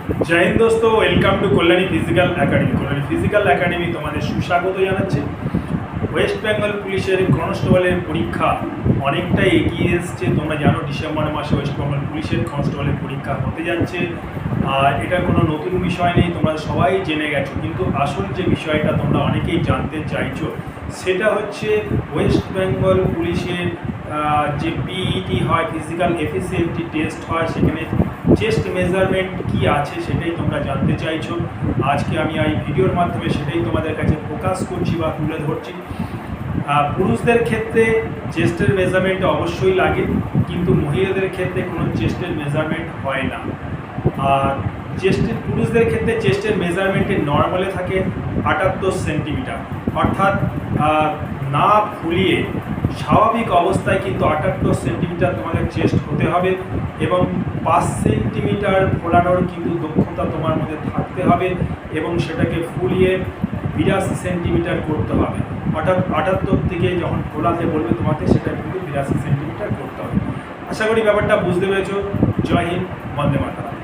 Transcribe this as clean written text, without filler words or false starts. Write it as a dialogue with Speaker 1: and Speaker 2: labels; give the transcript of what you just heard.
Speaker 1: জয় হিন্দ দোস্ত, welcome to Kalyani physical academy. Kalyani physical academy তোমাদের সুস্বাগত জানাচ্ছে। ওয়েস্ট বেঙ্গল পুলিশের কনস্টেবলের পরীক্ষা অনেকটাই এগিয়ে এসছে। তোমরা জানো ডিসেম্বর মাসে ওয়েস্ট বেঙ্গল পুলিশের কনস্টেবলের পরীক্ষা হতে যাচ্ছে। আর এটা কোনো নতুন বিষয় নেই, তোমরা সবাই জেনে গেছো। কিন্তু আসল যে বিষয়টা তোমরা অনেকেই জানতে চাইছো সেটা হচ্ছে ওয়েস্ট বেঙ্গল পুলিশের যে পিইটি হয়, ফিজিক্যাল এফিসিয়েন্সি টেস্ট হয়, সেখানে চেস্ট মেজারমেন্ট কি আছে সেটাই তোমরা জানতে চাইছো। আজকে আমি এই ভিডিওর মাধ্যমে সেটাই তোমাদের কাছে ফোকাস করছি বা তুলে ধরছি। পুরুষদের ক্ষেত্রে চেস্টের মেজারমেন্ট অবশ্যই লাগে, কিন্তু মহিলাদের ক্ষেত্রে কোনো চেস্টের মেজারমেন্ট হয় না। আর পুরুষদের ক্ষেত্রে চেস্টের মেজারমেন্টে নর্মালে থাকে 78 সেন্টিমিটার, অর্থাৎ না ফুলিয়ে স্বাভাবিক অবস্থায় কিন্তু 78 সেন্টিমিটার তোমাদের চেস্ট হতে হবে এবং 5 সেন্টিমিটার ফোলানোর কিন্তু দক্ষতা তোমার মধ্যে থাকতে হবে এবং সেটাকে ফুলিয়ে 82 সেন্টিমিটার করতে হবে। অর্থাৎ 78 থেকে যখন ফোলাতে বলবে তোমাকে সেটা কিন্তু 82 সেন্টিমিটার করতে হবে। আশা করি ব্যাপারটা বুঝতে পেরেছো। জয় হিন্দ, বন্দে মাতরম।